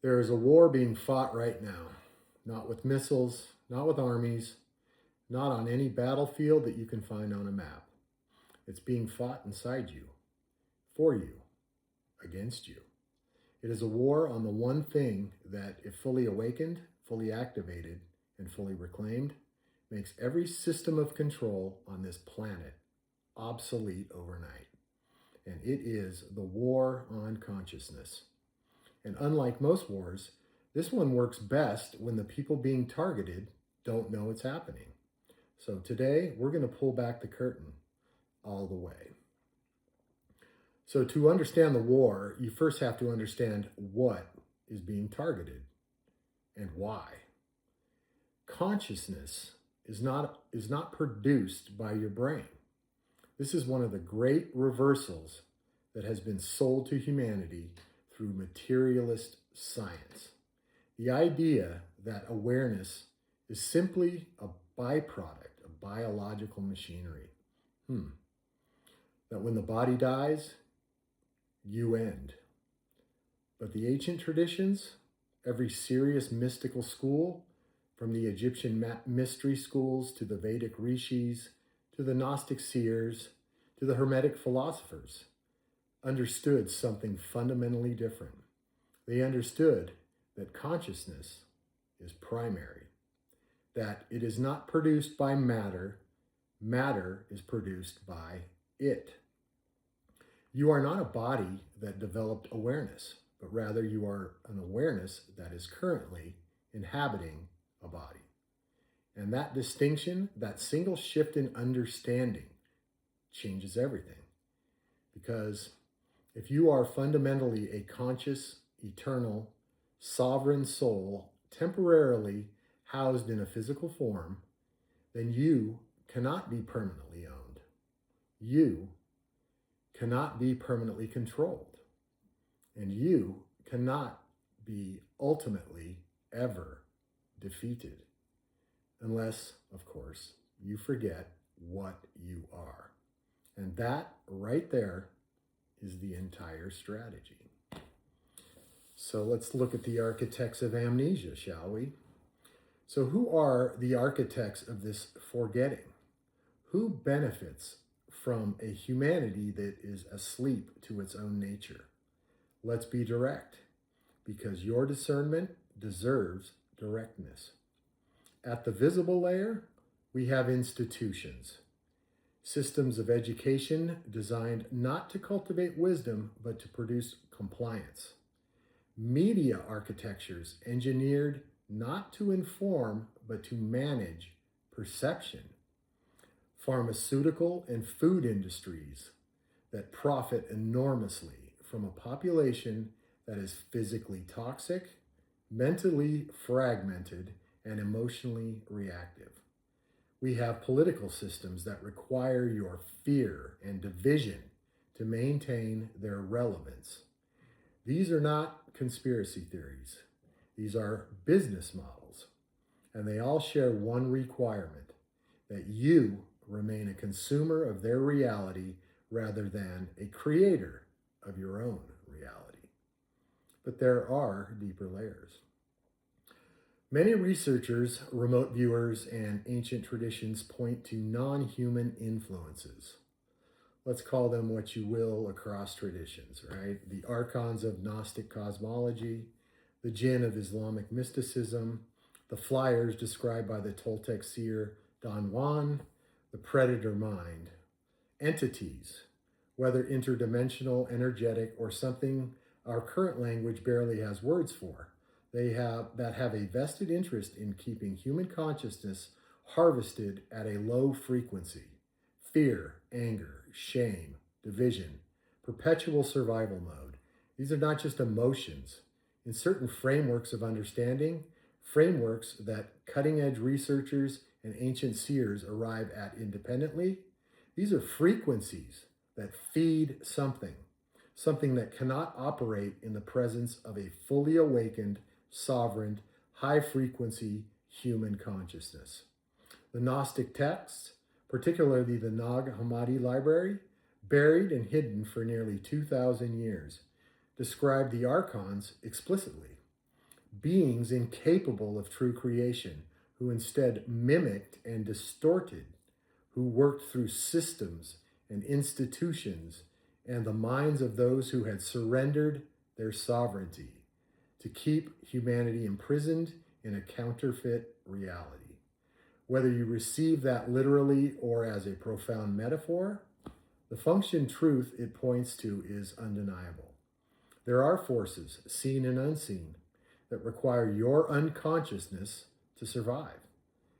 There is a war being fought right now, not with missiles, not with armies, not on any battlefield that you can find on a map. It's being fought inside you, for you, against you. It is a war on the one thing that, if fully awakened, fully activated, and fully reclaimed, makes every system of control on this planet obsolete overnight. And it is the war on consciousness. And unlike most wars, this one works best when the people being targeted don't know it's happening. So today, we're going to pull back the curtain all the way. So to understand the war, you first have to understand what is being targeted and why. Consciousness is not produced by your brain. This is one of the great reversals that has been sold to humanity through materialist science. The idea that awareness is simply a byproduct of biological machinery. That when the body dies, you end. But the ancient traditions, every serious mystical school, from the Egyptian mystery schools to the Vedic rishis, to the Gnostic seers, to the Hermetic philosophers, understood something fundamentally different. They understood that consciousness is primary, that it is not produced by matter, matter is produced by it. You are not a body that developed awareness, but rather you are an awareness that is currently inhabiting a body. And that distinction, that single shift in understanding, changes everything. Because if you are fundamentally a conscious, eternal, sovereign soul, temporarily housed in a physical form, then you cannot be permanently owned. You cannot be permanently controlled. And you cannot be ultimately ever defeated. Unless, of course, you forget what you are. And that right there is the entire strategy. So let's look at the architects of amnesia, shall we? So who are the architects of this forgetting? Who benefits from a humanity that is asleep to its own nature? Let's be direct, because your discernment deserves directness. At the visible layer, we have institutions, systems of education designed not to cultivate wisdom, but to produce compliance. Media architectures engineered not to inform, but to manage perception. Pharmaceutical and food industries that profit enormously from a population that is physically toxic, mentally fragmented, and emotionally reactive. We have political systems that require your fear and division to maintain their relevance. These are not conspiracy theories. These are business models. And they all share one requirement, that you remain a consumer of their reality rather than a creator of your own reality. But there are deeper layers. Many researchers, remote viewers, and ancient traditions point to non-human influences. Let's call them what you will across traditions, right? The archons of Gnostic cosmology, the jinn of Islamic mysticism, the flyers described by the Toltec seer Don Juan, the predator mind, entities, whether interdimensional, energetic, or something our current language barely has words for. That have a vested interest in keeping human consciousness harvested at a low frequency. Fear, anger, shame, division, perpetual survival mode. These are not just emotions. In certain frameworks of understanding, frameworks that cutting-edge researchers and ancient seers arrive at independently, these are frequencies that feed something that cannot operate in the presence of a fully awakened, sovereign, high-frequency human consciousness. The Gnostic texts, particularly the Nag Hammadi library, buried and hidden for nearly 2,000 years, describe the archons explicitly. beings incapable of true creation, who instead mimicked and distorted, who worked through systems and institutions and the minds of those who had surrendered their sovereignty to keep humanity imprisoned in a counterfeit reality. Whether you receive that literally or as a profound metaphor, the function truth it points to is undeniable. There are forces, seen and unseen, that require your unconsciousness to survive,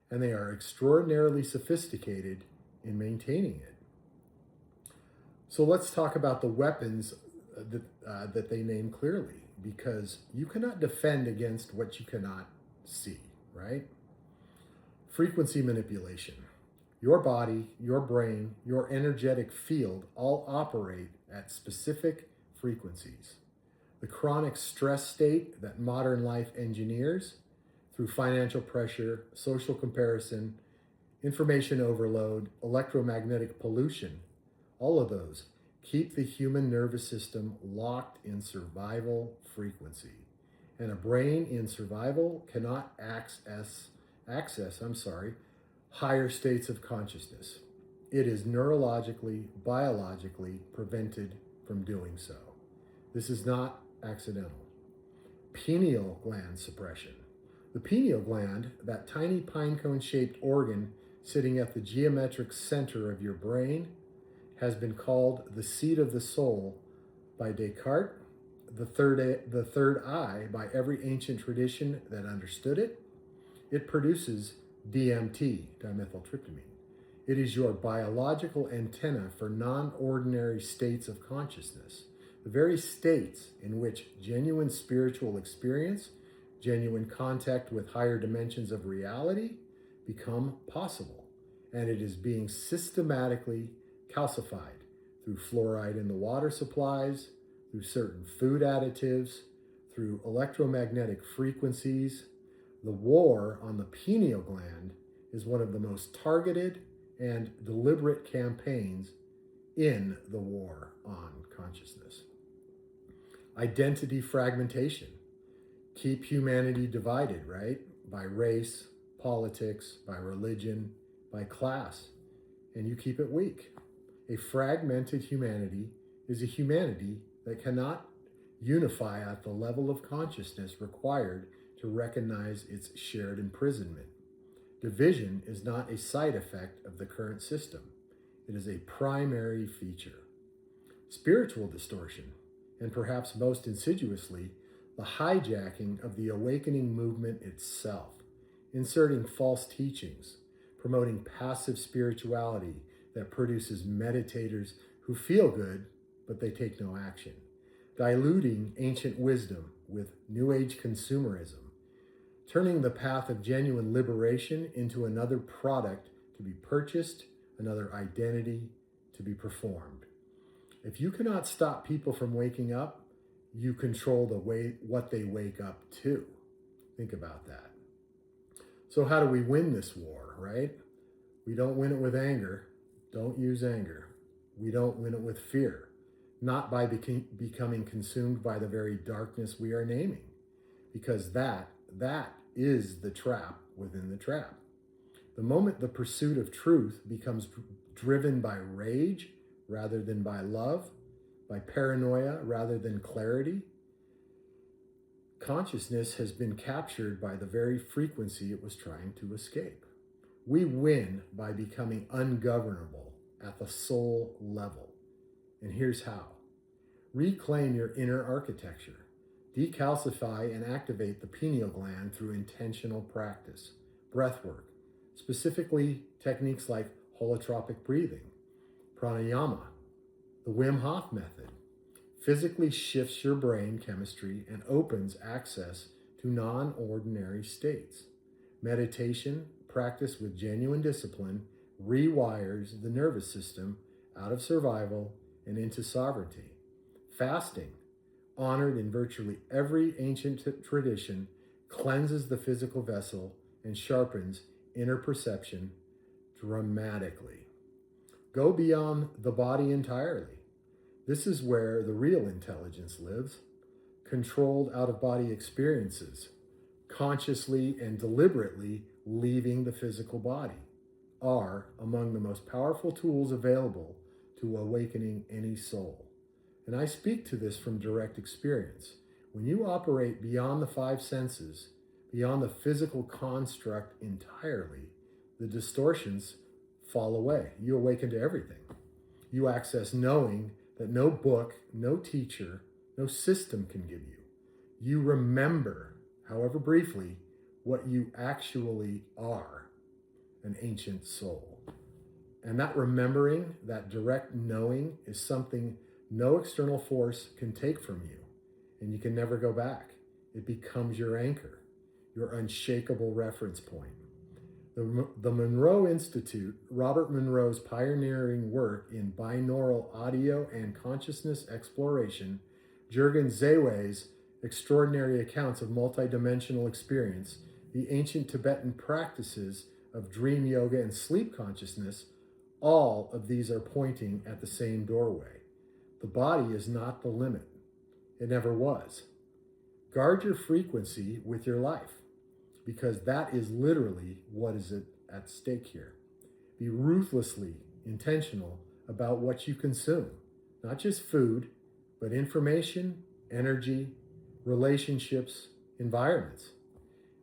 and they are extraordinarily sophisticated in maintaining it. So let's talk about the weapons that they name clearly, because you cannot defend against what you cannot see, right? Frequency manipulation. Your body, your brain, your energetic field all operate at specific frequencies. The chronic stress state that modern life engineers through financial pressure, social comparison, information overload, electromagnetic pollution, all of those keep the human nervous system locked in survival frequency. And a brain in survival cannot access higher states of consciousness. It is neurologically, biologically prevented from doing so. This is not accidental. Pineal gland suppression. The pineal gland, that tiny pinecone-shaped organ sitting at the geometric center of your brain, has been called the seat of the soul by Descartes, the third eye by every ancient tradition that understood it. It produces DMT, dimethyltryptamine. It is your biological antenna for non-ordinary states of consciousness, the very states in which genuine spiritual experience, genuine contact with higher dimensions of reality become possible. And it is being systematically calcified through fluoride in the water supplies, through certain food additives, through electromagnetic frequencies. The war on the pineal gland is one of the most targeted and deliberate campaigns in the war on consciousness. Identity fragmentation. Keep humanity divided, right? By race, politics, by religion, by class, and you keep it weak. A fragmented humanity is a humanity that cannot unify at the level of consciousness required to recognize its shared imprisonment. Division is not a side effect of the current system. It is a primary feature. Spiritual distortion, and perhaps most insidiously, the hijacking of the awakening movement itself, inserting false teachings, promoting passive spirituality that produces meditators who feel good, but they take no action, diluting ancient wisdom with New Age consumerism, turning the path of genuine liberation into another product to be purchased, another identity to be performed. If you cannot stop people from waking up, you control what they wake up to. Think about that. So how do we win this war, right? We don't win it with anger. Don't use anger. We don't win it with fear, not by becoming consumed by the very darkness we are naming, because that is the trap within the trap. The moment the pursuit of truth becomes driven by rage rather than by love, by paranoia rather than clarity, consciousness has been captured by the very frequency it was trying to escape. We win by becoming ungovernable at the soul level. And here's how. Reclaim your inner architecture. Decalcify and activate the pineal gland through intentional practice, breathwork, specifically techniques like holotropic breathing, pranayama, the Wim Hof method. Physically shifts your brain chemistry and opens access to non-ordinary states. Meditation, practice with genuine discipline, rewires the nervous system out of survival and into sovereignty. Fasting, honored in virtually every ancient tradition, cleanses the physical vessel and sharpens inner perception dramatically. Go beyond the body entirely. This is where the real intelligence lives, controlled out-of-body experiences, consciously and deliberately leaving the physical body, are among the most powerful tools available to awakening any soul. And I speak to this from direct experience. When you operate beyond the five senses, beyond the physical construct entirely, the distortions fall away. You awaken to everything. You access knowing that no book, no teacher, no system can give you. You remember, however briefly, what you actually are, an ancient soul. And that remembering, that direct knowing, is something no external force can take from you, and you can never go back. It becomes your anchor, your unshakable reference point. The Monroe Institute, Robert Monroe's pioneering work in binaural audio and consciousness exploration, Jürgen Zewei's extraordinary accounts of multidimensional experience, the ancient Tibetan practices of dream yoga and sleep consciousness, all of these are pointing at the same doorway. The body is not the limit. It never was. Guard your frequency with your life, because that is literally what is at stake here. Be ruthlessly intentional about what you consume, not just food, but information, energy, relationships, environments.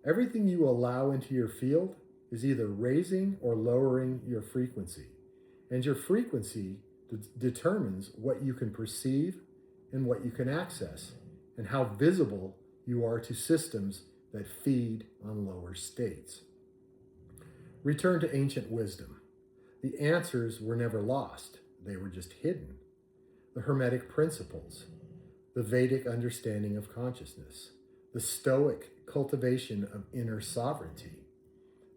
Everything you allow into your field is either raising or lowering your frequency, and your frequency determines what you can perceive and what you can access, and how visible you are to systems that feed on lower states. Return to ancient wisdom. The answers were never lost, they were just hidden. The Hermetic principles, the Vedic understanding of consciousness, the Stoic cultivation of inner sovereignty,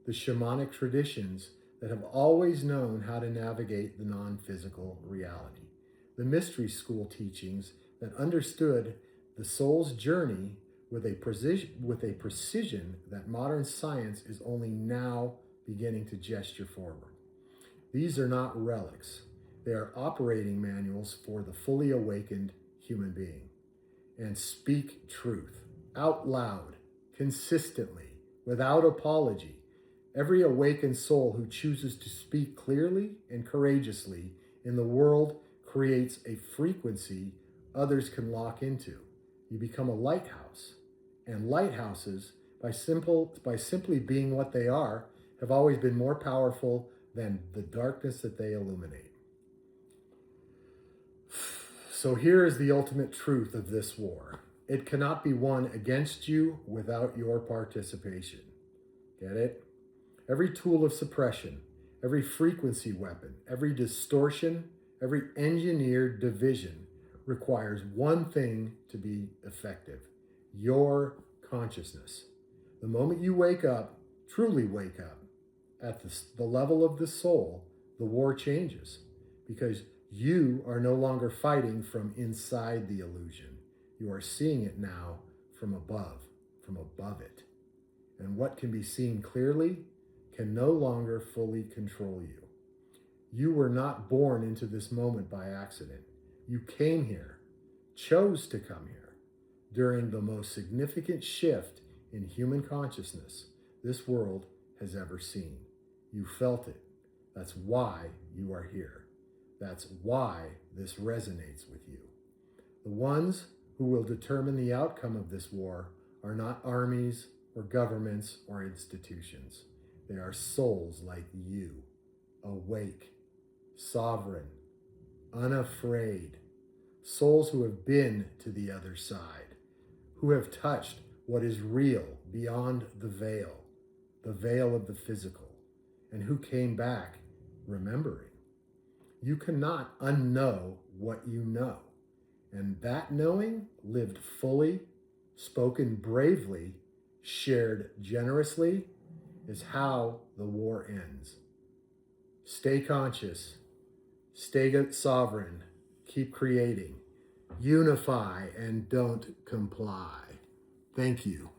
the shamanic traditions that have always known how to navigate the non-physical reality, the mystery school teachings that understood the soul's journey with a precision that modern science is only now beginning to gesture forward. These are not relics. They are operating manuals for the fully awakened human being. And speak truth out loud, consistently, without apology. Every awakened soul who chooses to speak clearly and courageously in the world creates a frequency others can lock into. You become a lighthouse. And lighthouses, by simply being what they are, have always been more powerful than the darkness that they illuminate. So here is the ultimate truth of this war. It cannot be won against you without your participation. Get it? Every tool of suppression, every frequency weapon, every distortion, every engineered division requires one thing to be effective: your consciousness. The moment you wake up, truly wake up, at the level of the soul, the war changes, because you are no longer fighting from inside the illusion. You are seeing it now from above it. And what can be seen clearly can no longer fully control you. You were not born into this moment by accident. You came here, chose to come here, during the most significant shift in human consciousness this world has ever seen. You felt it. That's why you are here. That's why this resonates with you. The ones who will determine the outcome of this war are not armies or governments or institutions. They are souls like you, awake, sovereign, unafraid, souls who have been to the other side, who have touched what is real beyond the veil of the physical, and who came back remembering. You cannot unknow what you know, and that knowing, lived fully, spoken bravely, shared generously, is how the war ends. Stay conscious, stay sovereign, keep creating, unify, and don't comply. Thank you.